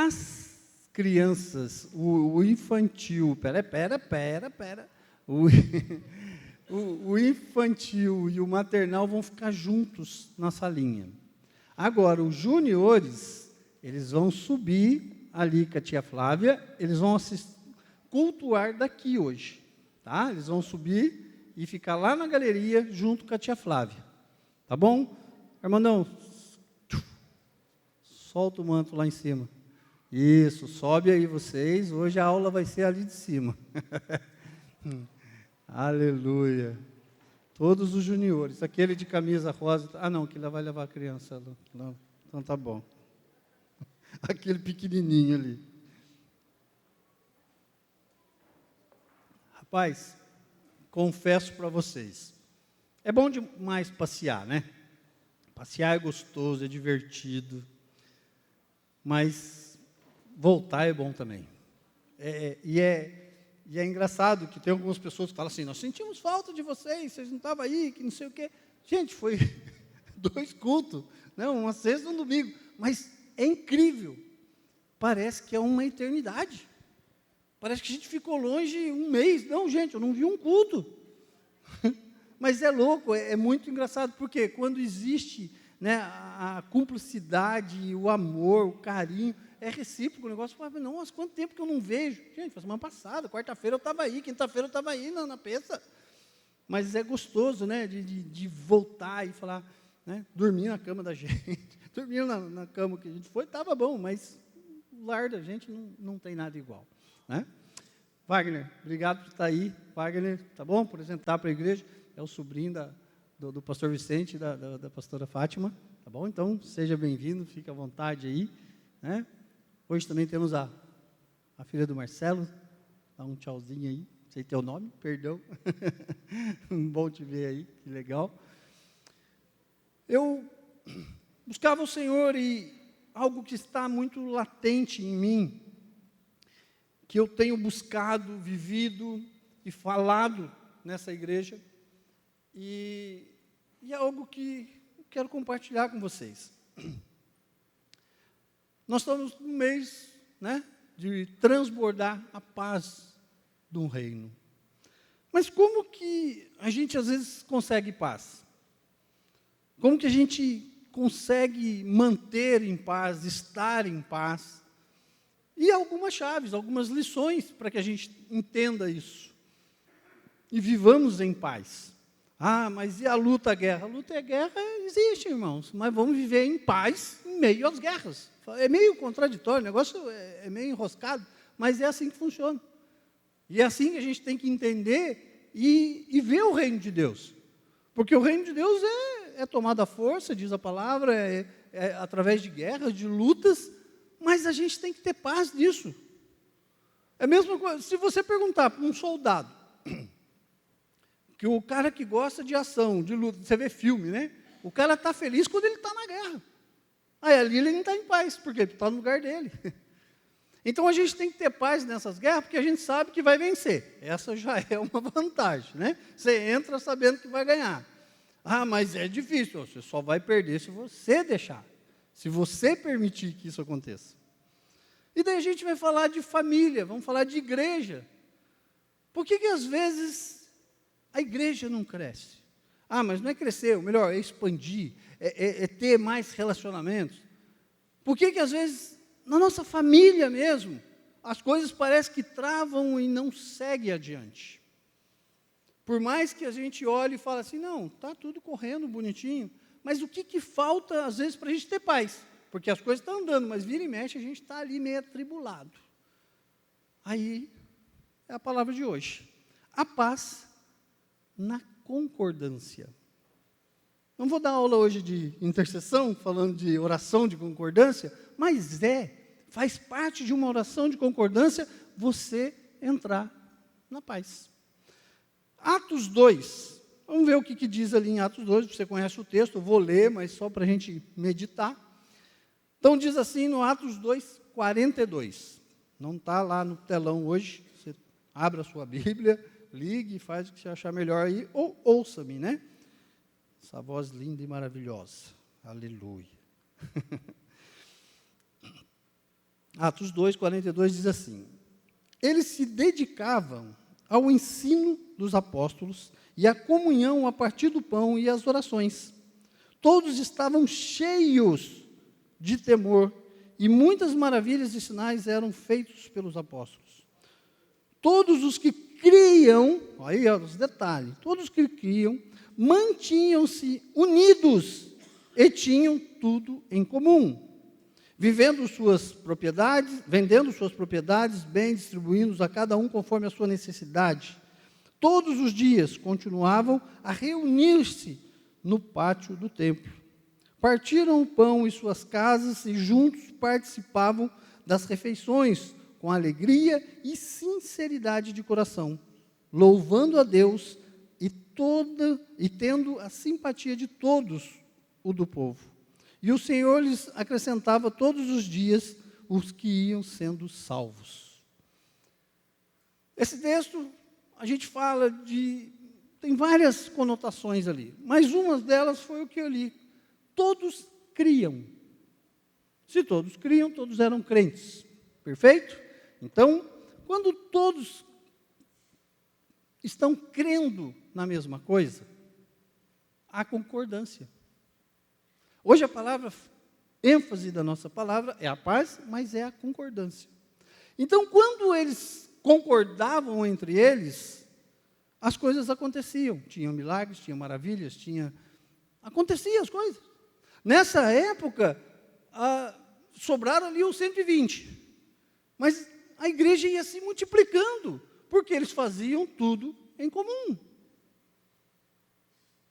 As crianças, o infantil, o, o infantil e o maternal vão ficar juntos na salinha. Agora, os juniores, eles vão subir ali com a tia Flávia, eles vão cultuar daqui hoje, tá? Eles vão subir e ficar lá na galeria junto com a tia Flávia, tá bom? Armandão, solta o manto lá em cima. Isso, sobe aí vocês, hoje a aula vai ser ali de cima. Aleluia. Todos os juniores, aquele de camisa rosa, não, que lá vai levar a criança, não, então tá bom. Aquele pequenininho ali. Rapaz, confesso para vocês, é bom demais passear, né? Passear é gostoso, é divertido, mas voltar é bom também. E é engraçado que tem algumas pessoas que falam assim, nós sentimos falta de vocês não estavam aí, que não sei o quê. Gente, foi 2 cultos, né? Uma sexta e um domingo, mas é incrível. Parece que é uma eternidade. Parece que a gente ficou longe 1 mês. Não, gente, eu não vi um culto. Mas é louco, é muito engraçado, porque quando existe, né, a cumplicidade, o amor, o carinho, é recíproco, o negócio fala, nossa, quanto tempo que eu não vejo. Gente, foi semana passada, quarta-feira eu estava aí, quinta-feira eu estava aí na peça. Mas é gostoso, né, de voltar e falar, né, dormir na cama da gente, dormir na cama que a gente foi, estava bom, mas o lar da gente não tem nada igual, né? Wagner, obrigado por estar aí. Wagner, tá bom? Por apresentar para a igreja, é o sobrinho do pastor Vicente e da pastora Fátima, tá bom? Então, seja bem-vindo, fique à vontade aí, né? Hoje também temos a filha do Marcelo, dá um tchauzinho aí, não sei teu nome, perdão. Bom te ver aí, que legal. Eu buscava o Senhor e algo que está muito latente em mim, que eu tenho buscado, vivido e falado nessa igreja, e é algo que eu quero compartilhar com vocês. Nós estamos no mês, né, de transbordar a paz de um reino. Mas como que a gente às vezes consegue paz? Como que a gente consegue manter em paz, estar em paz? E algumas chaves, algumas lições para que a gente entenda isso. E vivamos em paz. Mas e a luta, a guerra? A luta e a guerra existe, irmãos, mas vamos viver em paz em meio às guerras. É meio contraditório, o negócio é meio enroscado, mas é assim que funciona. E é assim que a gente tem que entender e ver o reino de Deus. Porque o reino de Deus é tomado à força, diz a palavra, é através de guerras, de lutas, mas a gente tem que ter paz nisso. É a mesma coisa, se você perguntar para um soldado, que o cara que gosta de ação, de luta, você vê filme, né? O cara está feliz quando ele está na guerra. Aí ali ele não está em paz, porque ele está no lugar dele. Então a gente tem que ter paz nessas guerras, porque a gente sabe que vai vencer. Essa já é uma vantagem, né? Você entra sabendo que vai ganhar. Mas é difícil, você só vai perder se você deixar, se você permitir que isso aconteça. E daí a gente vai falar de família, vamos falar de igreja. Por que às vezes a igreja não cresce? Mas não é crescer, o melhor é expandir, é ter mais relacionamentos. Por que às vezes, na nossa família mesmo, as coisas parecem que travam e não seguem adiante? Por mais que a gente olhe e fale assim, não, está tudo correndo bonitinho, mas o que falta às vezes para a gente ter paz? Porque as coisas estão andando, mas vira e mexe, a gente está ali meio atribulado. Aí, é a palavra de hoje. A paz na concordância. Não vou dar aula hoje de intercessão, falando de oração de concordância, mas faz parte de uma oração de concordância você entrar na paz. Atos 2, vamos ver o que diz ali em Atos 2, você conhece o texto, eu vou ler, mas só para a gente meditar. Então diz assim no Atos 2, 42, não está lá no telão hoje, você abre a sua Bíblia, ligue e faz o que você achar melhor aí, ou ouça-me, né? Essa voz linda e maravilhosa, aleluia. Atos 2, 42 diz assim: eles se dedicavam ao ensino dos apóstolos e à comunhão a partir do pão e às orações. Todos estavam cheios de temor e muitas maravilhas e sinais eram feitos pelos apóstolos. Todos os que criam, aí os detalhes, todos os que criam, mantinham-se unidos e tinham tudo em comum, vendendo suas propriedades, bem distribuindo-os a cada um conforme a sua necessidade. Todos os dias continuavam a reunir-se no pátio do templo. Partiram o pão em suas casas e juntos participavam das refeições com alegria e sinceridade de coração, louvando a Deus e tendo a simpatia de todos o do povo. E o Senhor lhes acrescentava todos os dias os que iam sendo salvos. Esse texto, a gente fala tem várias conotações ali, mas uma delas foi o que eu li. Todos criam. Se todos criam, todos eram crentes. Perfeito? Então, quando todos estão crendo na mesma coisa, há concordância. Hoje a ênfase da nossa palavra é a paz, mas é a concordância. Então, quando eles concordavam entre eles, as coisas aconteciam. Tinham milagres, tinham maravilhas, aconteciam as coisas. Nessa época, sobraram ali os 120. Mas a igreja ia se multiplicando, porque eles faziam tudo em comum.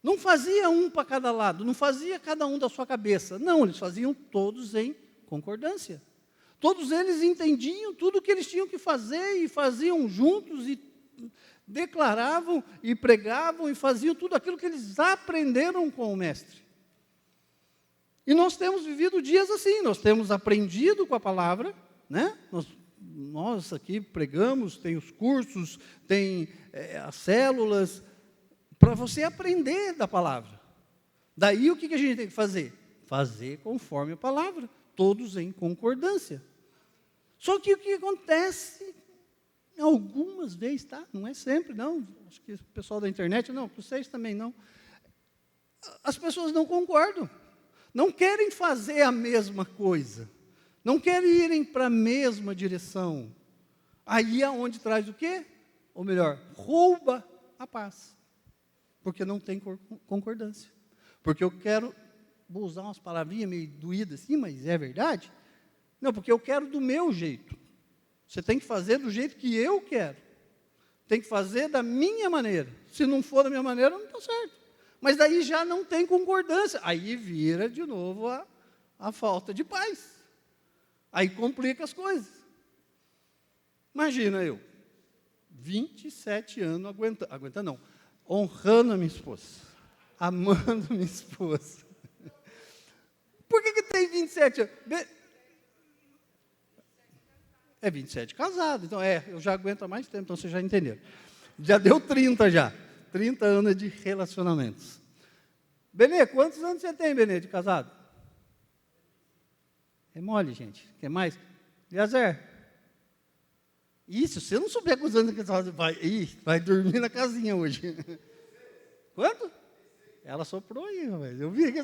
Não fazia um para cada lado, não fazia cada um da sua cabeça. Não, eles faziam todos em concordância. Todos eles entendiam tudo o que eles tinham que fazer e faziam juntos e declaravam e pregavam e faziam tudo aquilo que eles aprenderam com o mestre. E nós temos vivido dias assim, nós temos aprendido com a palavra, né? Nós aqui pregamos, tem os cursos, tem as células, para você aprender da palavra. Daí o que a gente tem que fazer? Fazer conforme a palavra, todos em concordância. Só que o que acontece, algumas vezes, tá? Não é sempre, não. Acho que o pessoal da internet, não, vocês também não. As pessoas não concordam. Não querem fazer a mesma coisa. Não querem irem para a mesma direção. Aí é onde traz o quê? Ou melhor, rouba a paz. Porque não tem concordância. Porque vou usar umas palavrinhas meio doídas assim, mas é verdade? Não, porque eu quero do meu jeito. Você tem que fazer do jeito que eu quero. Tem que fazer da minha maneira. Se não for da minha maneira, não está certo. Mas daí já não tem concordância. Aí vira de novo a falta de paz. Aí complica as coisas. Imagina eu, 27 anos aguentando não, honrando a minha esposa, amando a minha esposa. Por que tem 27 anos? É 27 casado, então eu já aguento há mais tempo, então vocês já entenderam. Já deu 30 já, 30 anos de relacionamentos. Benê, quantos anos você tem, Benê, de casado? É mole, gente. Quer mais? Liazer? Isso, se você não souber quantos anos de casado, vai dormir na casinha hoje. Quanto? Ela soprou aí, rapaz. Eu vi que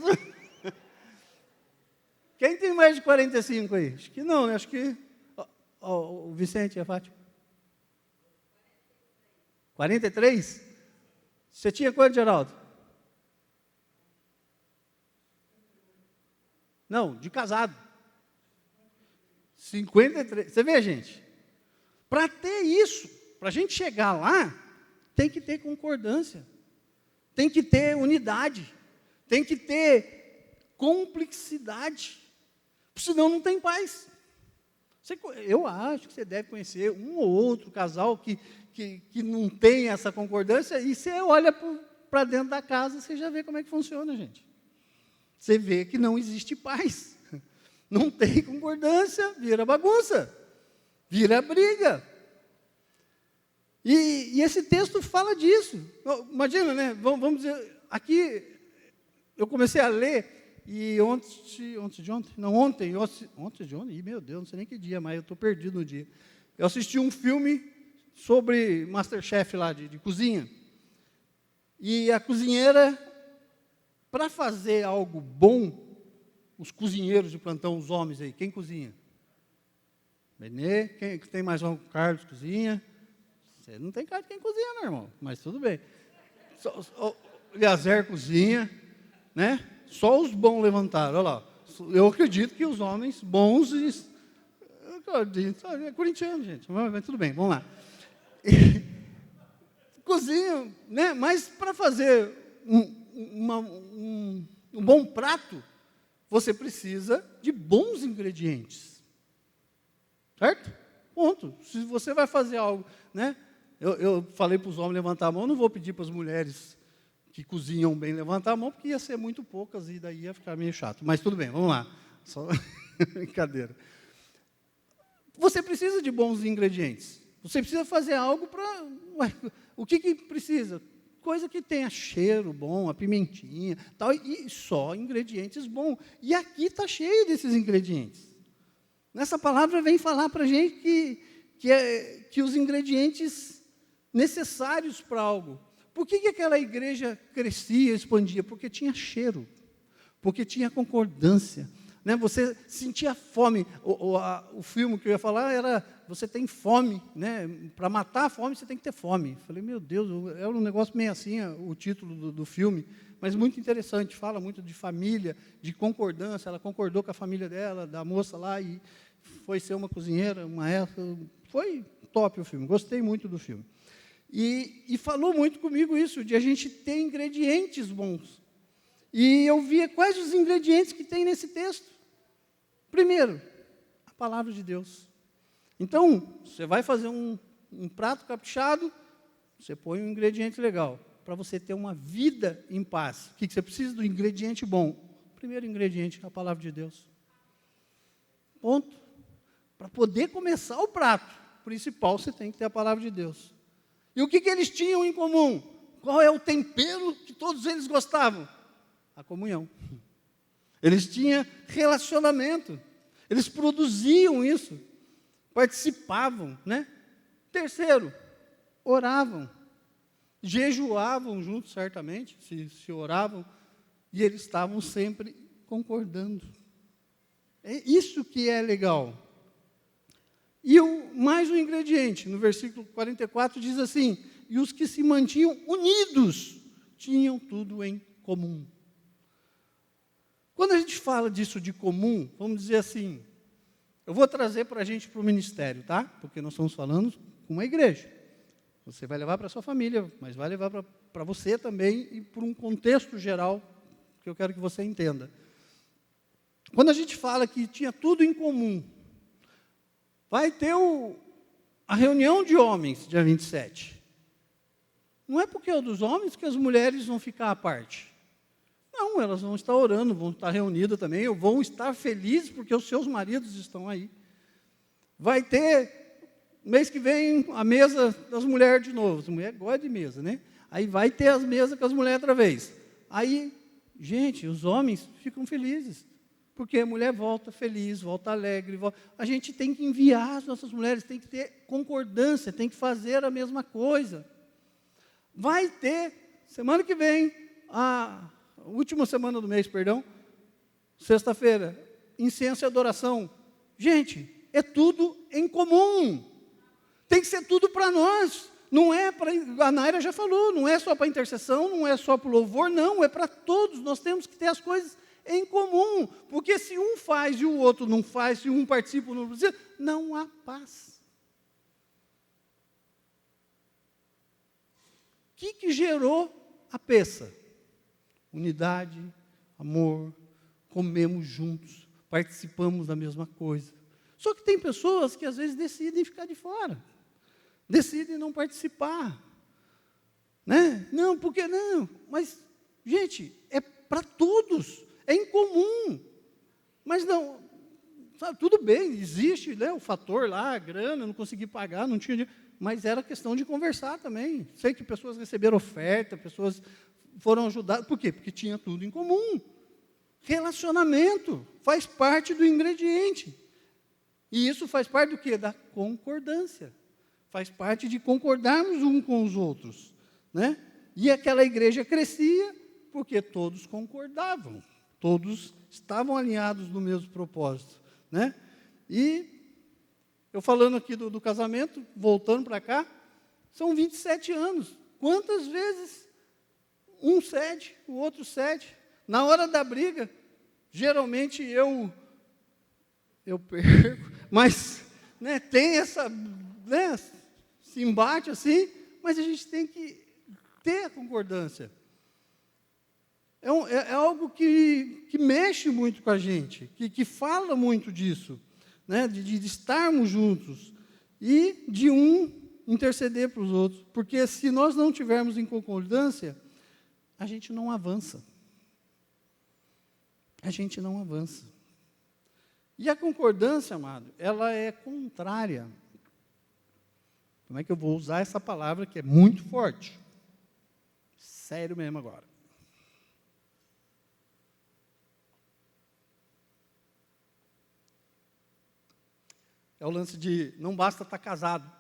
Quem tem mais de 45 aí? Acho que não, né? Acho que o Vicente e a Fátima. 43? Você tinha quanto, Geraldo? Não, de casado. 53. Você vê, gente? Para ter isso, para a gente chegar lá, tem que ter concordância. Tem que ter unidade. Tem que ter cumplicidade. Senão não tem paz. Eu acho que você deve conhecer um ou outro casal que não tem essa concordância, e você olha para dentro da casa, você já vê como é que funciona, gente. Você vê que não existe paz. Não tem concordância, vira bagunça, vira briga. E esse texto fala disso. Imagina, né? Vamos dizer, aqui eu comecei a ler, E ontem, meu Deus, não sei nem que dia, mas eu estou perdido no dia. Eu assisti um filme sobre MasterChef lá, de cozinha. E a cozinheira, para fazer algo bom, os cozinheiros de plantão, os homens aí, quem cozinha? Benê, quem tem mais um? Carlos cozinha. Você não tem cara de quem cozinha, não, irmão, mas tudo bem. Eliezer cozinha, né? Só os bons levantaram, olha lá. Eu acredito que os homens bons, é corintiano, gente, mas tudo bem, vamos lá. Cozinha, né? Mas para fazer um bom prato, você precisa de bons ingredientes. Certo? Ponto. Se você vai fazer algo, né? Eu falei para os homens levantar a mão, não vou pedir para as mulheres que cozinham bem levantar a mão, porque ia ser muito poucas e daí ia ficar meio chato. Mas tudo bem, vamos lá. Só brincadeira. Você precisa de bons ingredientes. Você precisa fazer algo para... O que precisa? Coisa que tenha cheiro bom, a pimentinha, tal, e só ingredientes bons. E aqui está cheio desses ingredientes. Nessa palavra vem falar para a gente que os ingredientes necessários para algo. Por que aquela igreja crescia, expandia? Porque tinha cheiro, porque tinha concordância. Né? Você sentia fome. O filme que eu ia falar era, você tem fome. Né? Para matar a fome, você tem que ter fome. Falei, meu Deus, é um negócio meio assim, o título do filme, mas muito interessante, fala muito de família, de concordância. Ela concordou com a família dela, da moça lá, e foi ser uma cozinheira, foi top o filme, gostei muito do filme. E falou muito comigo isso, de a gente ter ingredientes bons. E eu via quais os ingredientes que tem nesse texto. Primeiro, a palavra de Deus. Então, você vai fazer um prato caprichado, você põe um ingrediente legal, para você ter uma vida em paz. O que você precisa do ingrediente bom? O primeiro ingrediente é a palavra de Deus. Ponto. Para poder começar o prato principal, você tem que ter a palavra de Deus. E o que eles tinham em comum? Qual é o tempero que todos eles gostavam? A comunhão. Eles tinham relacionamento. Eles produziam isso. Participavam, né? Terceiro, oravam. Jejuavam juntos, certamente, se oravam. E eles estavam sempre concordando. É isso que é legal. E mais um ingrediente, no versículo 44 diz assim, e os que se mantinham unidos, tinham tudo em comum. Quando a gente fala disso de comum, vamos dizer assim, eu vou trazer para a gente para o ministério, tá? Porque nós estamos falando com uma igreja. Você vai levar para a sua família, mas vai levar para você também e por um contexto geral que eu quero que você entenda. Quando a gente fala que tinha tudo em comum, vai ter a reunião de homens, dia 27. Não é porque é dos homens que as mulheres vão ficar à parte. Não, elas vão estar orando, vão estar reunidas também, ou vão estar felizes porque os seus maridos estão aí. Vai ter, mês que vem, a mesa das mulheres de novo. As mulheres gostam de mesa, né? Aí vai ter as mesas com as mulheres outra vez. Aí, gente, os homens ficam felizes. Porque a mulher volta feliz, volta alegre. A gente tem que enviar as nossas mulheres, tem que ter concordância, tem que fazer a mesma coisa. Vai ter, semana que vem, a última semana do mês, sexta-feira, incenso e adoração. Gente, é tudo em comum. Tem que ser tudo para nós. Não é para, a Naira já falou, não é só para intercessão, não é só para o louvor, não, é para todos. Nós temos que ter as coisas em comum, porque se um faz e o outro não faz, se um participa ou não precisa, não há paz. O que gerou a peça? Unidade, amor, comemos juntos, participamos da mesma coisa. Só que tem pessoas que às vezes decidem ficar de fora, decidem não participar. Né? Não, por que não? Mas, gente, é para todos. É incomum, mas não, sabe, tudo bem, existe, né, o fator lá, a grana, não consegui pagar, não tinha dinheiro, mas era questão de conversar também. Sei que pessoas receberam oferta, pessoas foram ajudadas, por quê? Porque tinha tudo em comum. Relacionamento faz parte do ingrediente. E isso faz parte do quê? Da concordância. Faz parte de concordarmos uns com os outros, né? E aquela igreja crescia porque todos concordavam, todos estavam alinhados no mesmo propósito, né? E eu falando aqui do casamento, voltando para cá, são 27 anos. Quantas vezes um cede, o outro cede? Na hora da briga, geralmente eu perco, mas né, tem essa, né, se embate assim, mas a gente tem que ter a concordância. É algo que mexe muito com a gente, que fala muito disso, né, de estarmos juntos e de um interceder para os outros. Porque se nós não tivermos em concordância, a gente não avança. A gente não avança. E a concordância, amado, ela é contrária. Como é que eu vou usar essa palavra que é muito forte? Sério mesmo agora. É o lance de não basta estar casado,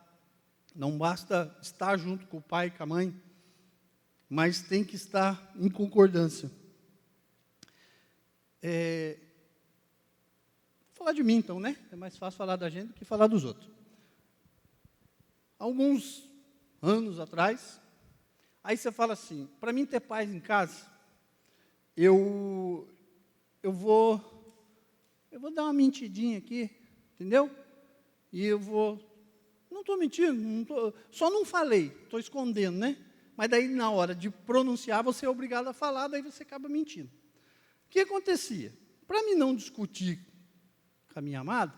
não basta estar junto com o pai e com a mãe, mas tem que estar em concordância. Vou falar de mim então, né? É mais fácil falar da gente do que falar dos outros. Alguns anos atrás, aí você fala assim, para mim ter paz em casa, eu vou dar uma mentidinha aqui, entendeu? E não estou mentindo, só não falei, estou escondendo, né? Mas daí na hora de pronunciar, você é obrigado a falar, daí você acaba mentindo. O que acontecia? Para mim não discutir com a minha amada,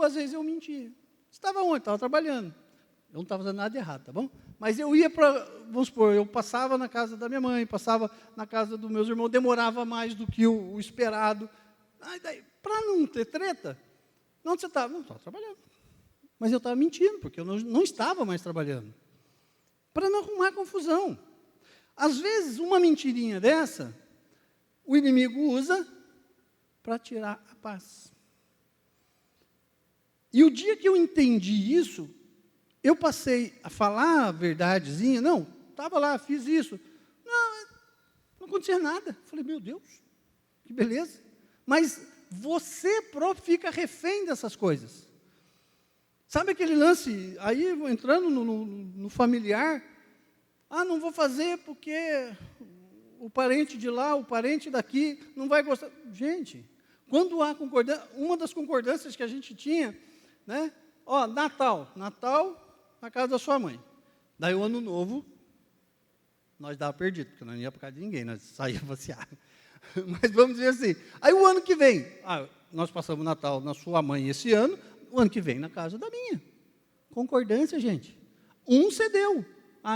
às vezes eu mentia. Estava onde? Estava trabalhando. Eu não estava fazendo nada de errado, tá bom? Mas eu ia vamos supor, eu passava na casa da minha mãe, passava na casa dos meus irmãos, demorava mais do que o esperado. Para não ter treta, onde você estava? Não, estava trabalhando. Mas eu estava mentindo, porque eu não estava mais trabalhando. Para não arrumar confusão. Às vezes, uma mentirinha dessa, o inimigo usa para tirar a paz. E o dia que eu entendi isso, eu passei a falar a verdadezinha, não, estava lá, fiz isso. Não acontecia nada. Falei, meu Deus, que beleza. Mas você próprio fica refém dessas coisas. Sabe aquele lance, aí entrando no familiar, não vou fazer porque o parente de lá, o parente daqui, não vai gostar. Gente, quando há concordância, uma das concordâncias que a gente tinha, né? Natal na casa da sua mãe. Daí o ano novo, nós dava perdido, porque nós não ia para casa de ninguém, nós saíamos passear. Mas vamos dizer assim, aí o ano que vem, nós passamos o Natal na sua mãe esse ano, o ano que vem na casa da minha. Concordância, gente. Um cedeu.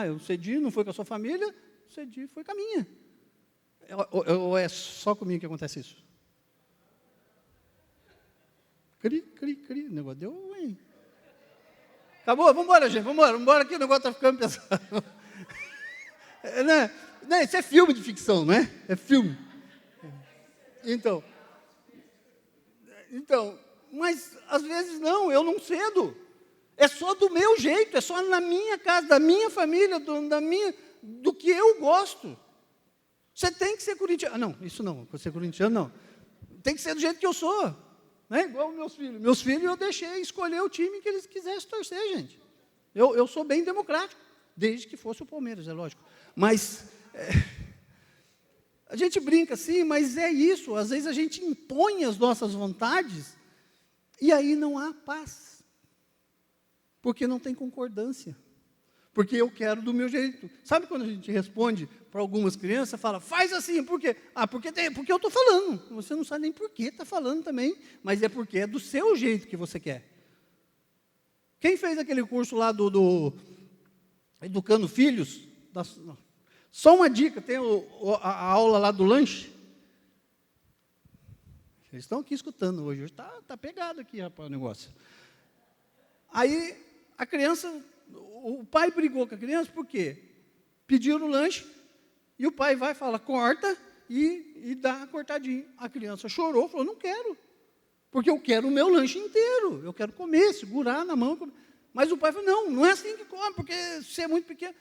Eu cedi, não foi com a sua família, cedi, foi com a minha. Ou é só comigo que acontece isso? Cri, o negócio deu ruim. Acabou? Vamos embora, gente, vamos embora que o negócio está ficando pesado. Isso é filme de ficção, não é? É filme. Então, mas às vezes não, eu não cedo. É só do meu jeito, é só na minha casa, da minha família, do que eu gosto. Você tem que ser corintiano. Não, isso não, ser corintiano não. Tem que ser do jeito que eu sou. Não é igual meus filhos. Meus filhos eu deixei escolher o time que eles quisessem torcer, gente. Eu sou bem democrático, desde que fosse o Palmeiras, é lógico. Mas a gente brinca assim, mas é isso. Às vezes a gente impõe as nossas vontades e aí não há paz. Porque não tem concordância. Porque eu quero do meu jeito. Sabe quando a gente responde para algumas crianças, fala, faz assim, por quê? Porque eu estou falando. Você não sabe nem por que está falando também, mas é porque é do seu jeito que você quer. Quem fez aquele curso lá do Educando Filhos? Só uma dica, tem a aula lá do lanche. Eles estão aqui escutando hoje está pegado aqui, rapaz, o negócio. Aí, a criança, o pai brigou com a criança, por quê? Pediu no lanche, e o pai vai e fala, corta, e dá cortadinho. A criança chorou, falou, não quero, porque eu quero o meu lanche inteiro, eu quero comer, segurar na mão. Mas o pai falou, não é assim que come, porque você é muito pequeno.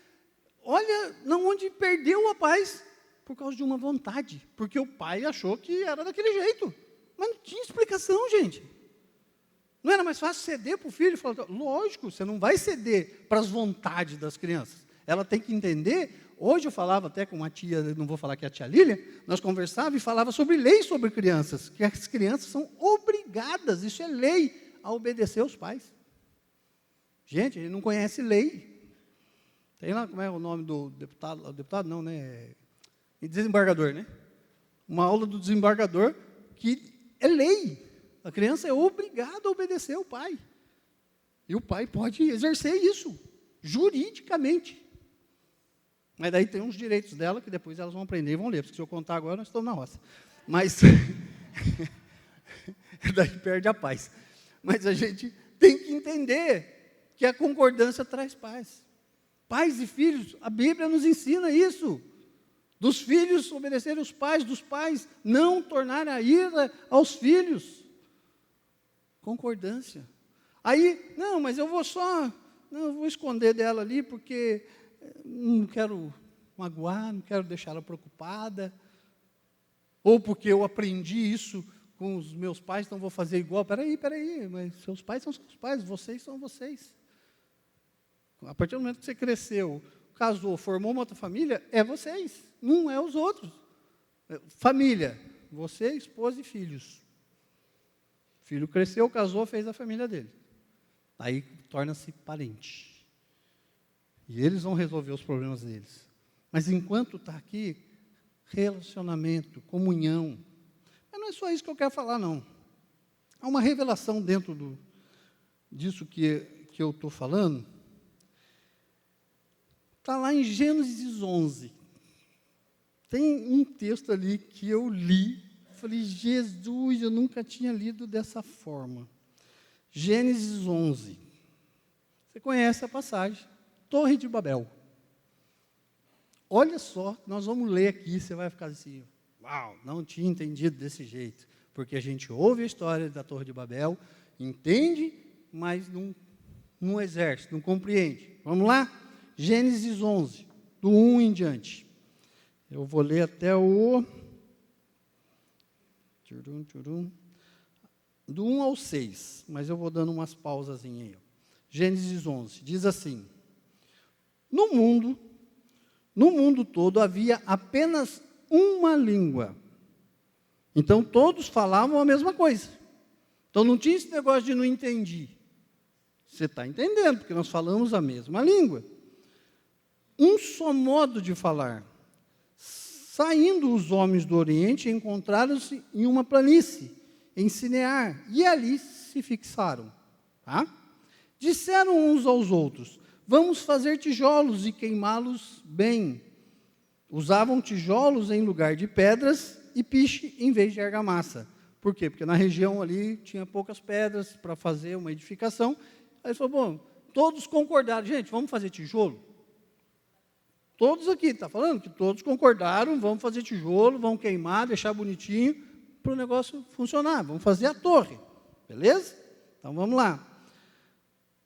Olha onde perdeu a paz, por causa de uma vontade, porque o pai achou que era daquele jeito, mas não tinha explicação, gente. Não era mais fácil ceder para o filho? Falar, lógico, você não vai ceder para as vontades das crianças. Ela tem que entender. Hoje eu falava até com uma tia, não vou falar que é a tia Lília, nós conversávamos e falava sobre lei sobre crianças, que as crianças são obrigadas, isso é lei, a obedecer aos pais. Gente, ele não conhece lei. Tem lá, como é o nome do deputado não, né? Desembargador, né? Uma aula do desembargador que é lei. A criança é obrigada a obedecer ao pai. E o pai pode exercer isso, juridicamente. Mas daí tem uns direitos dela que depois elas vão aprender e vão ler. Porque se eu contar agora, nós estamos na roça. Mas, daí perde a paz. Mas a gente tem que entender que a concordância traz paz. Pais e filhos, a Bíblia nos ensina isso. Dos filhos obedecerem aos pais, dos pais não tornarem a ira aos filhos. Concordância. Aí, não, mas eu vou esconder dela ali, porque não quero magoar, não quero deixar ela preocupada, ou porque eu aprendi isso com os meus pais, então vou fazer igual. Peraí, mas seus pais são seus pais, vocês são vocês. A partir do momento que você cresceu, casou, formou uma outra família, é vocês, não é os outros. Família, você, esposa e filhos. Filho cresceu, casou, fez a família dele. Aí torna-se parente. E eles vão resolver os problemas deles. Mas enquanto está aqui, relacionamento, comunhão. Mas não é só isso que eu quero falar, não. Há uma revelação dentro disso que eu estou falando. Está lá em Gênesis 11. Tem um texto ali que eu li. Falei, Jesus, eu nunca tinha lido dessa forma. Gênesis 11. Você conhece a passagem. Torre de Babel. Olha só, nós vamos ler aqui, você vai ficar assim, uau, não tinha entendido desse jeito. Porque a gente ouve a história da Torre de Babel, entende, mas não exerce, não compreende. Vamos lá? Gênesis 11, do 1 em diante. Eu vou ler até o... do 1 ao 6, mas eu vou dando umas pausazinhas aí. Gênesis 11, diz assim, no mundo todo havia apenas uma língua. Então todos falavam a mesma coisa. Então não tinha esse negócio de não entendi. Você está entendendo, porque nós falamos a mesma língua. Um só modo de falar. Saindo os homens do Oriente, encontraram-se em uma planície, em Sinear, e ali se fixaram. Tá? Disseram uns aos outros, vamos fazer tijolos e queimá-los bem. Usavam tijolos em lugar de pedras e piche em vez de argamassa. Por quê? Porque na região ali tinha poucas pedras para fazer uma edificação. Aí ele falou, bom, todos concordaram, gente, vamos fazer tijolo? Todos aqui, está falando que todos concordaram, vamos fazer tijolo, vamos queimar, deixar bonitinho, para o negócio funcionar, vamos fazer a torre, beleza? Então vamos lá.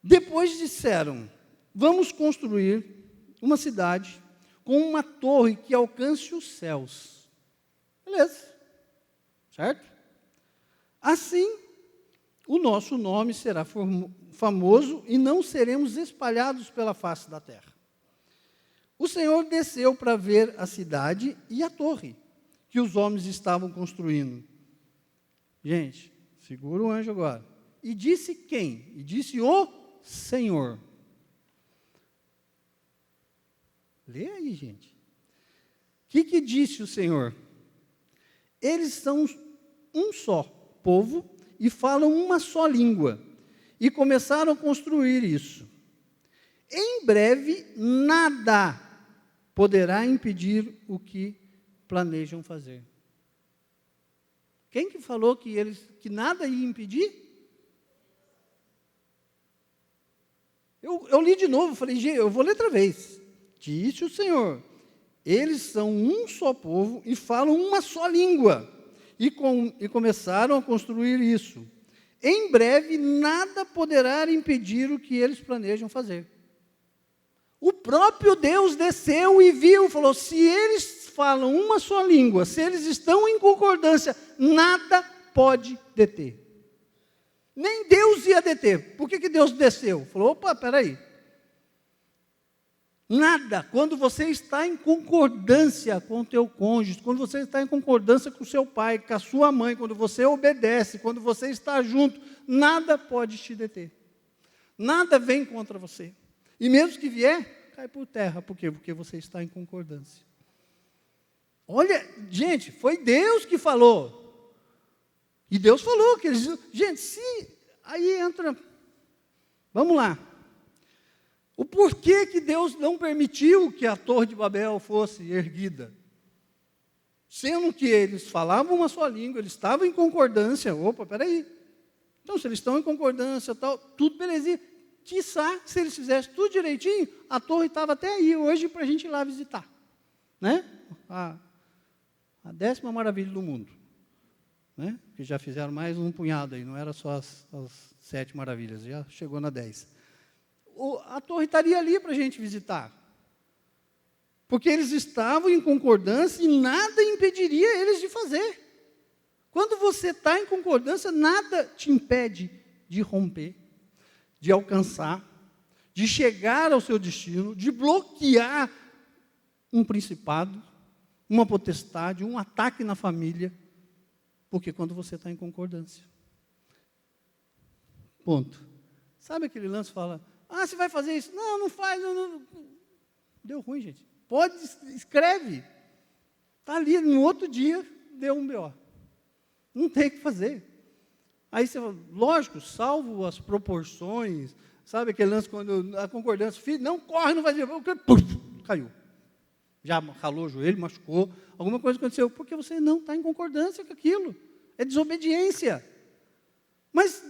Depois disseram, vamos construir uma cidade com uma torre que alcance os céus. Beleza, certo? Assim, o nosso nome será famoso e não seremos espalhados pela face da terra. O Senhor desceu para ver a cidade e a torre que os homens estavam construindo. Gente, segura o anjo agora. E disse quem? E disse o Senhor. Lê aí, gente. O que disse o Senhor? Eles são um só povo e falam uma só língua. E começaram a construir isso. Em breve, nada poderá impedir o que planejam fazer. Quem que falou que nada ia impedir? Eu li de novo, falei, eu vou ler outra vez. Disse o Senhor, Eles são um só povo e falam uma só língua. E começaram a construir isso. Em breve, nada poderá impedir o que eles planejam fazer. O próprio Deus desceu e viu, falou, se eles falam uma só língua, se eles estão em concordância, nada pode deter. Nem Deus ia deter. Por que Deus desceu? Falou, opa, peraí. Nada. Quando você está em concordância com o teu cônjuge, quando você está em concordância com o seu pai, com a sua mãe, quando você obedece, quando você está junto, nada pode te deter. Nada vem contra você. E mesmo que vier, cai por terra. Por quê? Porque você está em concordância. Olha, gente, foi Deus que falou. E Deus falou que eles... Gente, se... Aí entra... Vamos lá. O porquê que Deus não permitiu que a Torre de Babel fosse erguida? Sendo que eles falavam uma só língua, eles estavam em concordância. Opa, peraí. Então, se eles estão em concordância, tal, tudo belezinha. Quiçá, se eles fizessem tudo direitinho, a torre estava até aí hoje para a gente ir lá visitar. Né? A 10ª maravilha do mundo. Né? Que já fizeram mais um punhado aí, não era só as 7 maravilhas, já chegou na 10. A torre estaria ali para a gente visitar. Porque eles estavam em concordância e nada impediria eles de fazer. Quando você está em concordância, nada te impede de romper, de alcançar, de chegar ao seu destino, de bloquear um principado, uma potestade, um ataque na família. Porque quando você está em concordância. Ponto. Sabe aquele lance que fala... você vai fazer isso? Não, não faz. Não. Deu ruim, gente. Pode, escreve. Está ali, no outro dia, deu um BO. Não tem o que fazer. Aí você fala, lógico, salvo as proporções, sabe aquele lance quando a concordância, filho, não corre, não vai dizer, caiu. Já ralou o joelho, machucou, alguma coisa aconteceu, porque você não está em concordância com aquilo. É desobediência. Mas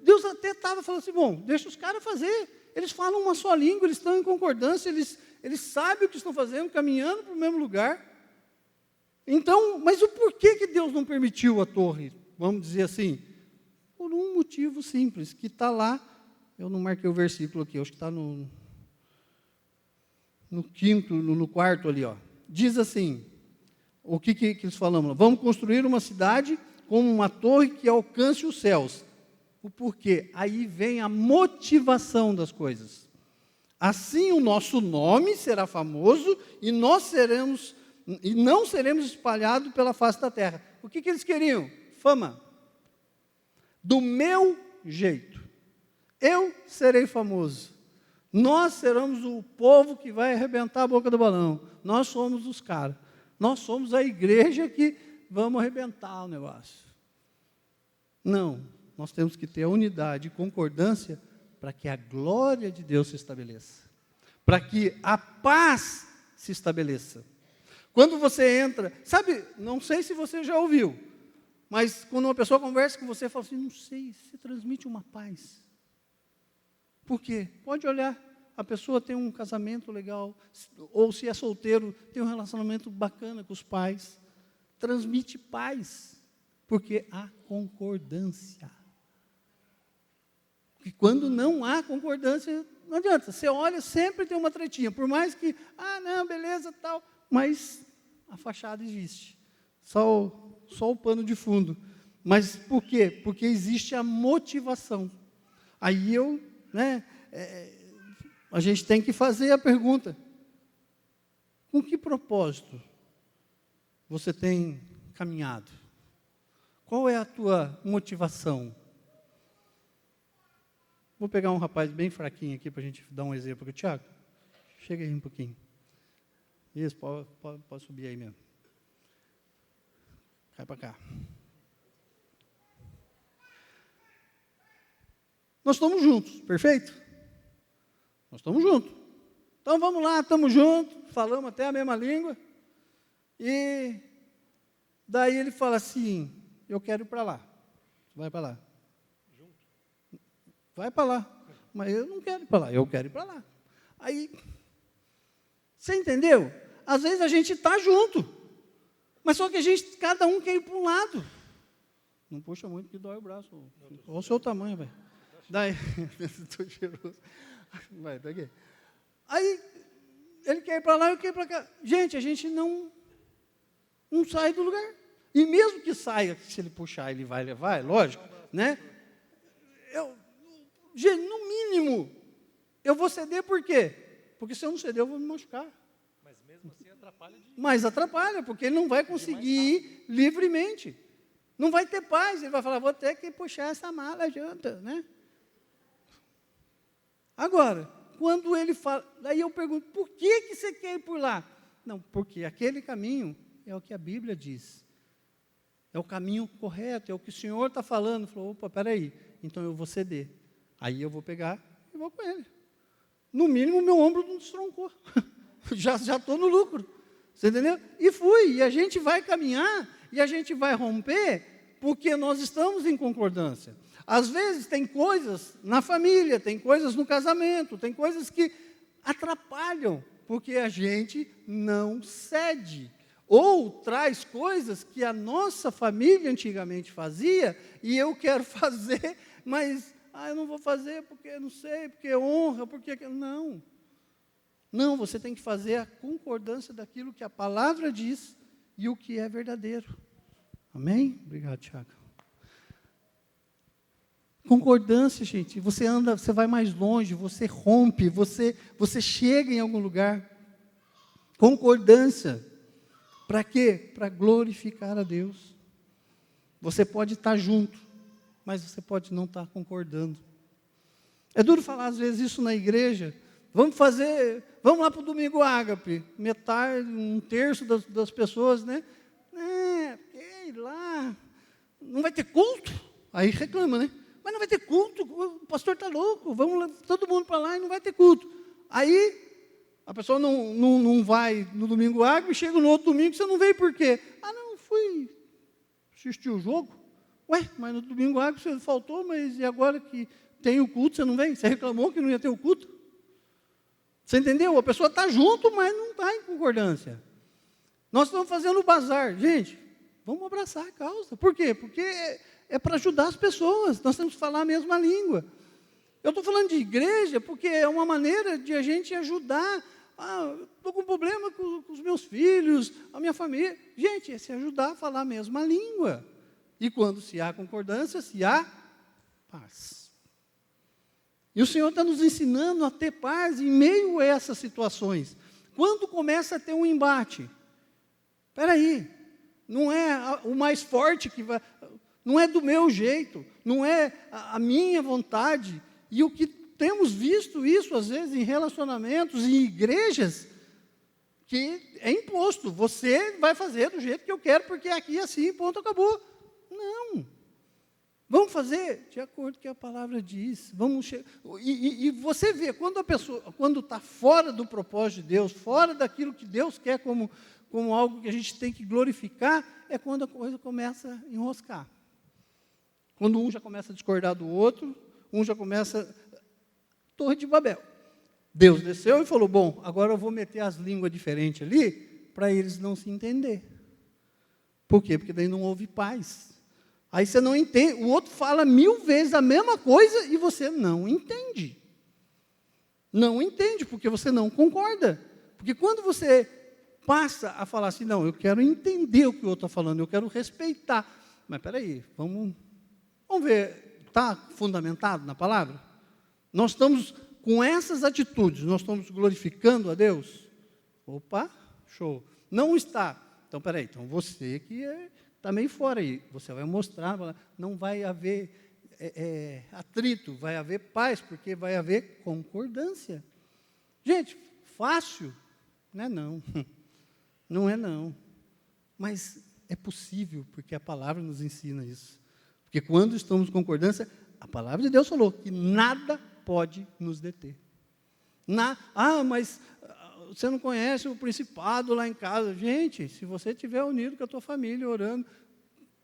Deus até estava falando assim, bom, deixa os caras fazer. Eles falam uma só língua, eles estão em concordância, eles sabem o que estão fazendo, caminhando para o mesmo lugar. Então, mas o porquê que Deus não permitiu a torre? Vamos dizer assim, por um motivo simples, que está lá, eu não marquei o versículo aqui, acho que está no quinto, no quarto ali, ó. Diz assim, o que eles falam? Vamos construir uma cidade com uma torre que alcance os céus. O porquê? Aí vem a motivação das coisas. Assim o nosso nome será famoso e não seremos espalhados pela face da terra. O que eles queriam? Fama. Do meu jeito. Eu serei famoso. Nós seremos o povo que vai arrebentar a boca do balão. Nós somos os caras. Nós somos a igreja que vamos arrebentar o negócio. Não. Nós temos que ter a unidade e concordância para que a glória de Deus se estabeleça. Para que a paz se estabeleça. Quando você entra, sabe, não sei se você já ouviu, mas quando uma pessoa conversa com você, fala assim, não sei, você transmite uma paz. Por quê? Pode olhar, a pessoa tem um casamento legal, ou se é solteiro, tem um relacionamento bacana com os pais, transmite paz, porque há concordância. Porque quando não há concordância, não adianta, você olha, sempre tem uma tretinha, por mais que, não, beleza, tal, mas a fachada existe, só o pano de fundo. Mas por quê? Porque existe a motivação. Aí a gente tem que fazer a pergunta, com que propósito você tem caminhado? Qual é a tua motivação? Vou pegar um rapaz bem fraquinho aqui para a gente dar um exemplo aqui. Tiago, chega aí um pouquinho. Isso, pode subir aí mesmo. Cai para cá. Nós estamos juntos, perfeito? Nós estamos juntos. Então vamos lá, estamos juntos, falamos até a mesma língua. E daí ele fala assim, eu quero ir para lá. Vai para lá. Vai para lá. Mas eu não quero ir para lá, eu quero ir para lá. Aí, você entendeu? às vezes a gente está junto, mas só que cada um quer ir para um lado. Não puxa muito que dói o braço. Olha o seu tamanho, velho. Daí, estou cheiroso. Vai, tá aqui. Aí, ele quer ir para lá, eu quero ir para cá. Gente, a gente não sai do lugar. E mesmo que saia, se ele puxar, ele vai levar, é lógico, né? Gente, no mínimo, eu vou ceder por quê? Porque se eu não ceder, eu vou me machucar. Mas mesmo assim atrapalha. Mas atrapalha, porque ele não vai conseguir ir livremente. Não vai ter paz. Ele vai falar, vou ter que puxar essa mala junto, né? Agora, quando ele fala, daí eu pergunto, por que você quer ir por lá? Não, porque aquele caminho é o que a Bíblia diz. É o caminho correto, é o que o Senhor está falando. Falou, opa, peraí, então eu vou ceder. Aí eu vou pegar e vou com ele. No mínimo, meu ombro não destroncou. já estou no lucro. Você entendeu? E fui. E a gente vai caminhar, e a gente vai romper, porque nós estamos em concordância. Às vezes tem coisas na família, tem coisas no casamento, tem coisas que atrapalham, porque a gente não cede. Ou traz coisas que a nossa família antigamente fazia, e eu quero fazer, mas eu não vou fazer porque não sei, porque honra, porque... Não. Não, você tem que fazer a concordância daquilo que a palavra diz e o que é verdadeiro. Amém? Obrigado, Tiago. Concordância, gente. Você anda, você vai mais longe, você rompe, você chega em algum lugar. Concordância. Para quê? Para glorificar a Deus. Você pode estar junto, mas você pode não estar concordando. É duro falar às vezes isso na igreja. Vamos lá para o domingo ágape. Metade, 1/3 das pessoas, né? Lá, não vai ter culto? Aí reclama, né? Mas não vai ter culto, o pastor está louco, vamos lá, todo mundo para lá e não vai ter culto. Aí, a pessoa não vai no domingo ágape, chega no outro domingo, você não veio por quê? Não, fui assistir o jogo. Ué, mas no domingo ágape você faltou, mas e agora que tem o culto, você não vem? Você reclamou que não ia ter o culto? Você entendeu? A pessoa está junto, mas não está em concordância. Nós estamos fazendo o bazar. Gente, vamos abraçar a causa. Por quê? Porque é para ajudar as pessoas. Nós temos que falar a mesma língua. Eu estou falando de igreja porque é uma maneira de a gente ajudar. Estou com problema com os meus filhos, a minha família. Gente, é se ajudar a falar a mesma língua. E quando se há concordância, se há paz. E o Senhor está nos ensinando a ter paz em meio a essas situações. Quando começa a ter um embate, espera aí, não é o mais forte que vai, não é do meu jeito, não é a minha vontade. E o que temos visto isso, às vezes, em relacionamentos, em igrejas, que é imposto. Você vai fazer do jeito que eu quero, porque aqui é assim, ponto, acabou. Não. Vamos fazer de acordo com o que a palavra diz. E você vê, quando a pessoa, quando está fora do propósito de Deus, fora daquilo que Deus quer como algo que a gente tem que glorificar, é quando a coisa começa a enroscar. Quando um já começa a discordar do outro, um já começa... Torre de Babel. Deus desceu e falou, bom, agora eu vou meter as línguas diferentes ali, para eles não se entender. Por quê? Porque daí não houve paz. Aí você não entende, o outro fala 1000 vezes a mesma coisa e você não entende. Não entende, porque você não concorda. Porque quando você passa a falar assim, não, eu quero entender o que o outro está falando, eu quero respeitar. Mas espera aí, vamos ver, está fundamentado na palavra? Nós estamos, com essas atitudes, nós estamos glorificando a Deus? Opa, show. Não está. Então, espera aí, então você que está meio fora aí, você vai mostrar, não vai haver atrito, vai haver paz, porque vai haver concordância. Gente, fácil? Não é não. Não é não. Mas é possível, porque a palavra nos ensina isso. Porque quando estamos em concordância, a palavra de Deus falou que nada pode nos deter. Mas você não conhece o principado lá em casa. Gente, se você estiver unido com a tua família, orando,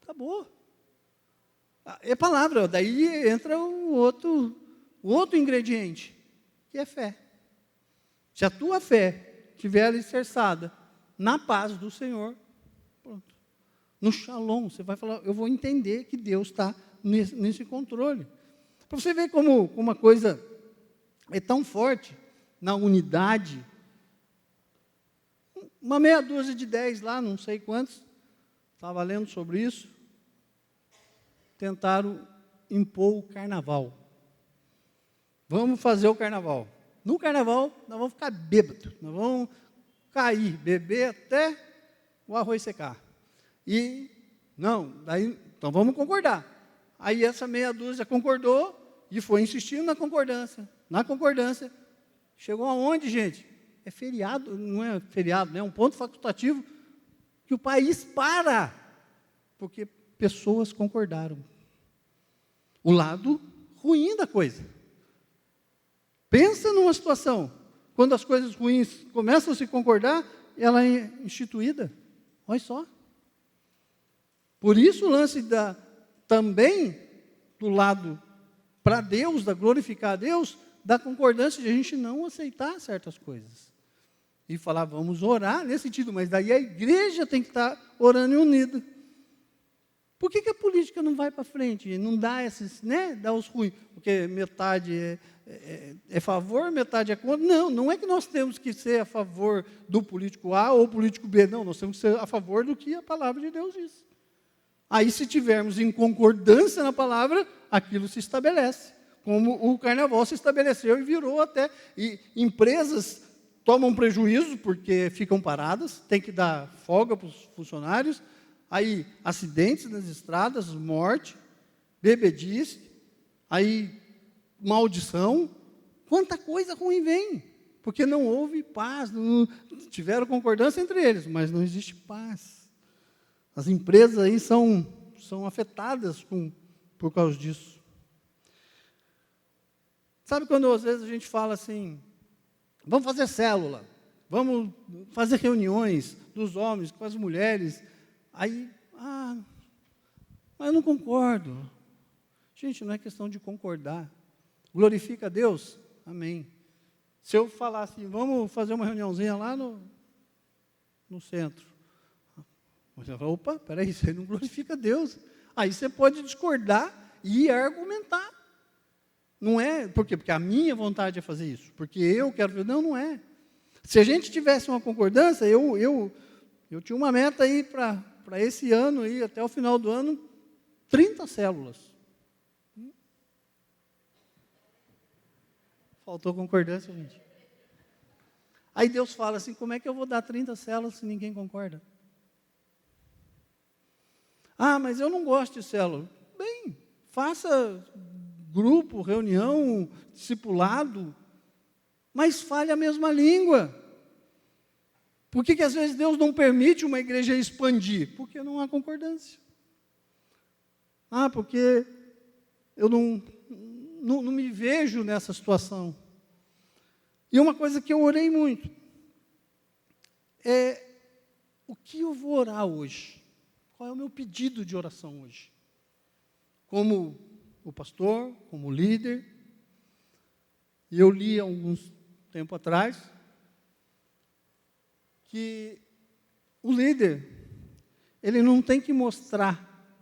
acabou. É palavra, daí entra o outro ingrediente, que é fé. Se a tua fé estiver alicerçada na paz do Senhor. Pronto. No shalom, você vai falar, eu vou entender que Deus está nesse controle. Para você ver como uma coisa é tão forte na unidade. Uma meia dúzia de 10 lá, não sei quantos, estava lendo sobre isso, tentaram impor o carnaval. Vamos fazer o carnaval. No carnaval, nós vamos ficar bêbados, nós vamos cair, beber até o arroz secar. E, não, daí, então vamos concordar. Aí essa meia dúzia concordou e foi insistindo na concordância. Na concordância, chegou aonde, gente? É feriado, não é feriado, né? É um ponto facultativo que o país para, porque pessoas concordaram. O lado ruim da coisa. Pensa numa situação, quando as coisas ruins começam a se concordar, ela é instituída. Olha só. Por isso o lance também do lado para Deus, da glorificar a Deus, da concordância de a gente não aceitar certas coisas. E falar, vamos orar nesse sentido, mas daí a igreja tem que estar orando e unida. Por que a política não vai para frente? Não dá esses, né? Dá os ruins. Porque metade é favor, metade é contra. Não, não é que nós temos que ser a favor do político A ou político B. Não, nós temos que ser a favor do que a palavra de Deus diz. Aí, se tivermos em concordância na palavra, aquilo se estabelece. Como o carnaval se estabeleceu e virou até. E empresas tomam prejuízo porque ficam paradas, tem que dar folga para os funcionários. Aí, acidentes nas estradas, morte, bebedice, aí, maldição. Quanta coisa ruim vem, porque não houve paz, não tiveram concordância entre eles, mas não existe paz. As empresas aí são afetadas por causa disso. Sabe quando às vezes a gente fala assim, vamos fazer célula, vamos fazer reuniões dos homens com as mulheres, aí, mas eu não concordo. Gente, não é questão de concordar. Glorifica a Deus? Amém. Se eu falar assim, vamos fazer uma reuniãozinha lá no centro. Você fala, opa, peraí, isso aí não glorifica a Deus. Aí você pode discordar e argumentar. Não é, por quê? Porque a minha vontade é fazer isso. Porque eu quero fazer. Não, não é. Se a gente tivesse uma concordância, eu tinha uma meta aí para esse ano, aí, até o final do ano, 30 células. Faltou concordância, gente. Aí Deus fala assim, como é que eu vou dar 30 células se ninguém concorda? Mas eu não gosto de célula. Bem, faça grupo, reunião, discipulado, mas fale a mesma língua. Por que às vezes Deus não permite uma igreja expandir? Porque não há concordância. Porque eu não me vejo nessa situação. E uma coisa que eu orei muito é o que eu vou orar hoje? Qual é o meu pedido de oração hoje? Como o pastor, como líder, e eu li há alguns tempo atrás que o líder, ele não tem que mostrar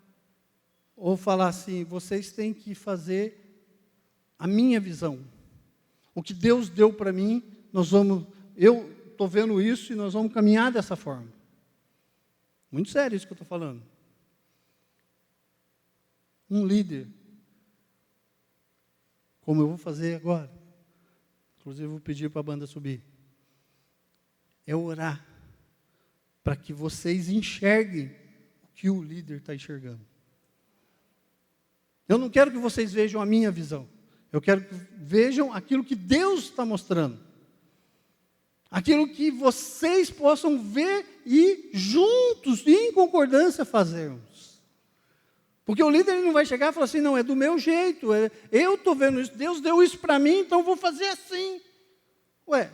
ou falar assim, vocês têm que fazer a minha visão. O que Deus deu para mim, eu estou vendo isso e nós vamos caminhar dessa forma. Muito sério isso que eu estou falando. Um líder, como eu vou fazer agora, inclusive vou pedir para a banda subir, é orar para que vocês enxerguem o que o líder está enxergando. Eu não quero que vocês vejam a minha visão, eu quero que vejam aquilo que Deus está mostrando. Aquilo que vocês possam ver e juntos, em concordância, fazermos. Porque o líder ele não vai chegar e falar assim, não, é do meu jeito, eu estou vendo isso, Deus deu isso para mim, então vou fazer assim.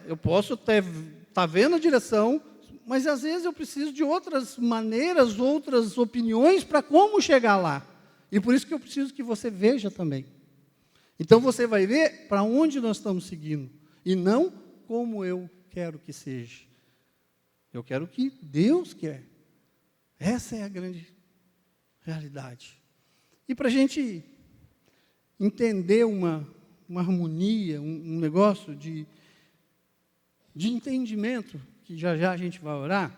Eu posso até estar vendo a direção, mas às vezes eu preciso de outras maneiras, outras opiniões para como chegar lá. E por isso que eu preciso que você veja também. Então você vai ver para onde nós estamos seguindo, e não como eu quero que seja. Eu quero o que Deus quer. Essa é a grande realidade. E para a gente entender uma harmonia, um negócio de entendimento, que já já a gente vai orar.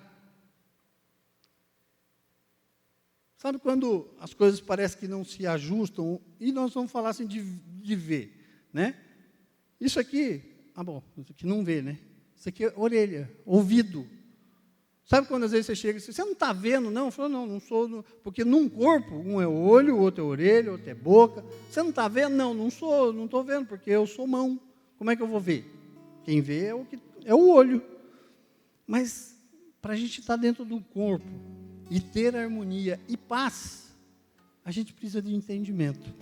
Sabe quando as coisas parecem que não se ajustam, e nós vamos falar assim de ver, né? Isso aqui, isso aqui não vê, né? Isso aqui é orelha, ouvido. Sabe quando às vezes você chega e diz, você não está vendo, não? Eu falo, não sou, porque num corpo, um é olho, o outro é orelha, o outro é boca. Você não está vendo? Não estou vendo, porque eu sou mão. Como é que eu vou ver? Quem vê é o olho. Mas, para a gente estar dentro do corpo e ter harmonia e paz, a gente precisa de entendimento.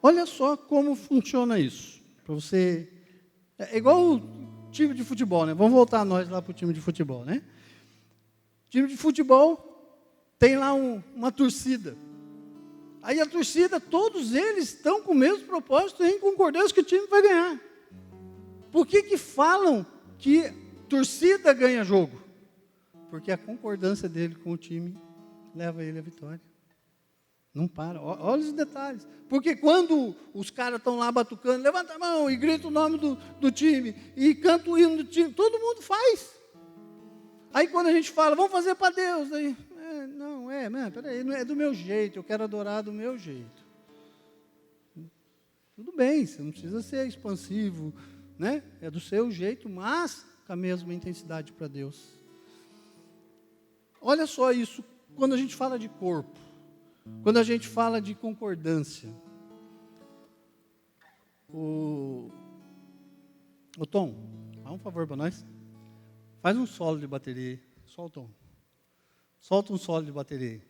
Olha só como funciona isso. Para você, é igual o time de futebol, né? Vamos voltar nós lá para o time de futebol, né? Time de futebol tem lá uma torcida. Aí a torcida, todos eles estão com o mesmo propósito, em concordância que o time vai ganhar. Por que falam que torcida ganha jogo? Porque a concordância dele com o time leva ele à vitória. Não para, olha os detalhes. Porque quando os caras estão lá batucando, levanta a mão e grita o nome do time, e canta o hino do time, todo mundo faz. Aí quando a gente fala, vamos fazer para Deus, aí, peraí, não é do meu jeito, eu quero adorar do meu jeito. Tudo bem, você não precisa ser expansivo, né? É do seu jeito, mas com a mesma intensidade para Deus. Olha só isso, quando a gente fala de corpo, quando a gente fala de concordância. O Tom, faz um favor para nós. Faz um solo de bateria aí. Solta um solo de bateria aí.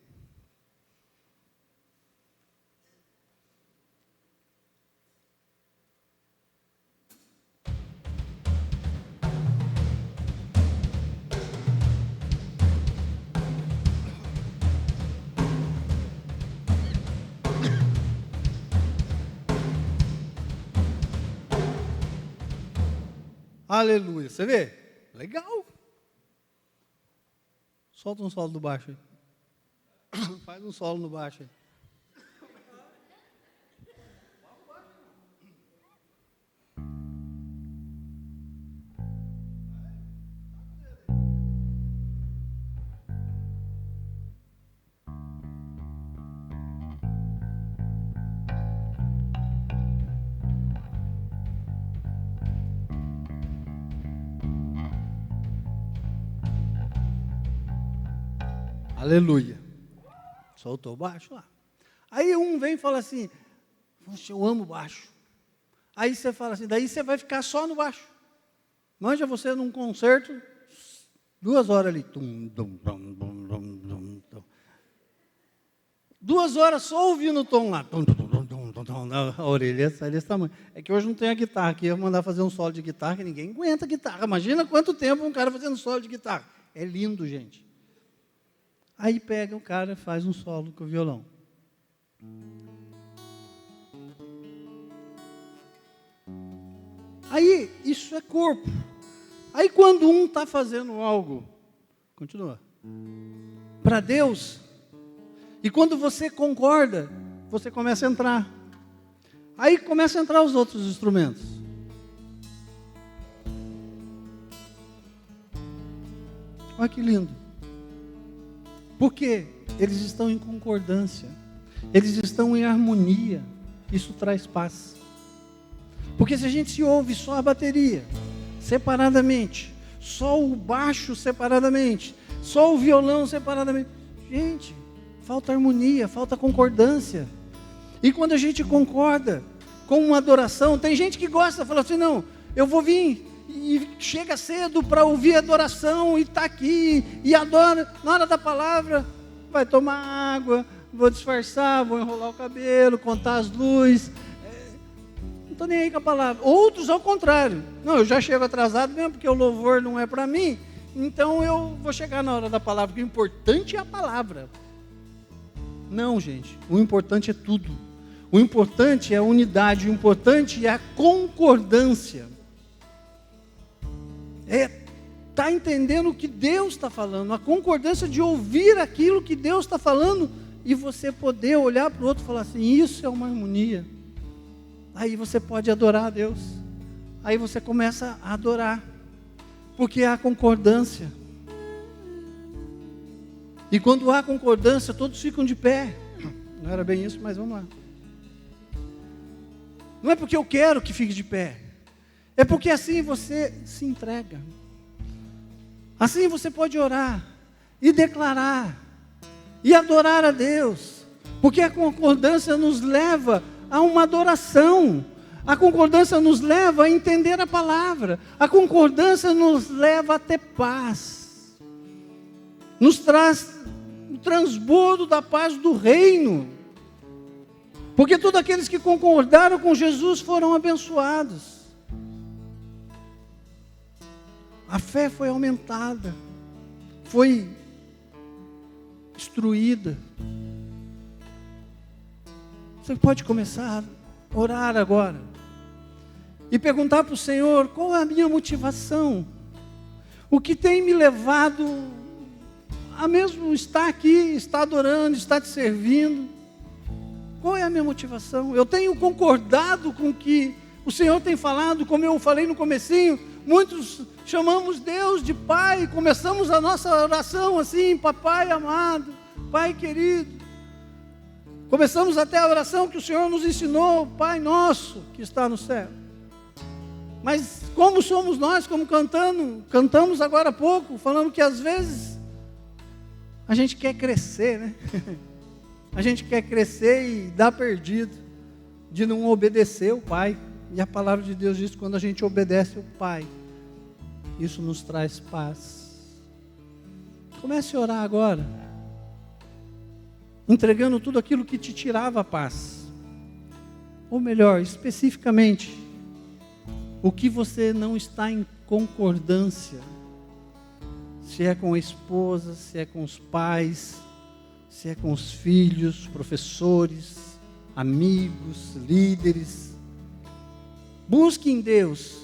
Aleluia, você vê? Legal. Solta um solo do baixo aí. Faz um solo no baixo aí. Aleluia. Soltou o baixo lá. Aí um vem e fala assim, eu amo baixo. Aí você fala assim, daí você vai ficar só no baixo. Manja você num concerto, 2 horas ali. 2 horas só ouvindo o tom lá. A orelha sai desse tamanho. É que hoje não tem a guitarra aqui, eu vou mandar fazer um solo de guitarra, que ninguém aguenta guitarra. Imagina quanto tempo um cara fazendo solo de guitarra. É lindo, gente. Aí pega o cara e faz um solo com o violão. Aí, isso é corpo. Aí quando um está fazendo algo, continua, para Deus, e quando você concorda, você começa a entrar. Aí começa a entrar os outros instrumentos. Olha que lindo. Porque eles estão em concordância, eles estão em harmonia, isso traz paz. Porque se a gente se ouve só a bateria, separadamente, só o baixo separadamente, só o violão separadamente, gente, falta harmonia, falta concordância. E quando a gente concorda com uma adoração, tem gente que gosta, fala assim, não, eu vou vir e chega cedo para ouvir a adoração e está aqui e adora, na hora da palavra vai tomar água, vou disfarçar, vou enrolar o cabelo, contar as luzes, não estou nem aí com a palavra. Outros ao contrário, não, eu já chego atrasado mesmo porque o louvor não é para mim, então eu vou chegar na hora da palavra, porque o importante é a palavra. Não, gente, o importante é tudo, o importante é a unidade, o importante é a concordância. É está entendendo o que Deus está falando, a concordância de ouvir aquilo que Deus está falando, e você poder olhar para o outro e falar assim, isso é uma harmonia. Aí você pode adorar a Deus. Aí você começa a adorar, porque há concordância. E quando há concordância, todos ficam de pé. Não era bem isso, mas vamos lá. Não é porque eu quero que fique de pé, é porque assim você se entrega. Assim você pode orar e declarar e adorar a Deus, porque a concordância nos leva a uma adoração. A concordância nos leva a entender a palavra. A concordância nos leva a ter paz. Nos traz o transbordo da paz do reino. Porque todos aqueles que concordaram com Jesus foram abençoados. A fé foi aumentada. Foi instruída. Você pode começar a orar agora. E perguntar para o Senhor, qual é a minha motivação? O que tem me levado a mesmo estar aqui, estar adorando, estar te servindo? Qual é a minha motivação? Eu tenho concordado com o que o Senhor tem falado, como eu falei no comecinho, muitos chamamos Deus de Pai, começamos a nossa oração assim, Papai amado, Pai querido. Começamos até a oração que o Senhor nos ensinou, Pai nosso que está no céu. Mas como somos nós, como cantamos agora há pouco, falando que às vezes a gente quer crescer, né? A gente quer crescer e dar perdido, de não obedecer o Pai. E a palavra de Deus diz que quando a gente obedece o Pai, isso nos traz paz. Comece a orar agora, entregando tudo aquilo que te tirava a paz. Ou melhor, especificamente, o que você não está em concordância. Se é com a esposa, se é com os pais, se é com os filhos, professores, amigos, líderes. Busque em Deus.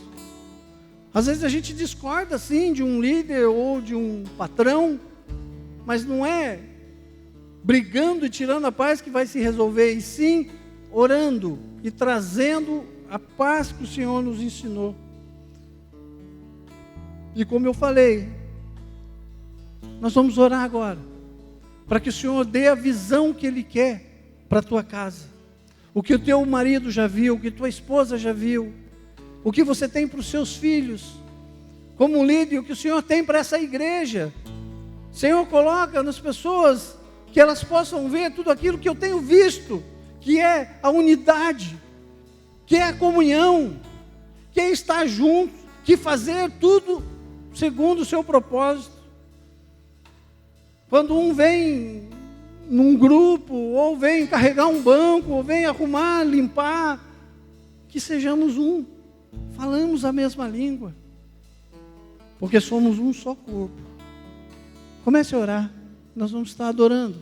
Às vezes a gente discorda sim de um líder ou de um patrão, mas não é brigando e tirando a paz que vai se resolver, e sim orando e trazendo a paz que o Senhor nos ensinou. E como eu falei, nós vamos orar agora, para que o Senhor dê a visão que Ele quer para a tua casa. O que o teu marido já viu, o que tua esposa já viu, o que você tem para os seus filhos, como líder, o que o Senhor tem para essa igreja. O Senhor coloca nas pessoas que elas possam ver tudo aquilo que eu tenho visto, que é a unidade, que é a comunhão, que é estar junto, que fazer tudo segundo o seu propósito. Quando um vem num grupo, ou vem carregar um banco, ou vem arrumar, limpar, que sejamos um, falamos a mesma língua, porque somos um só corpo. Comece a orar, nós vamos estar adorando.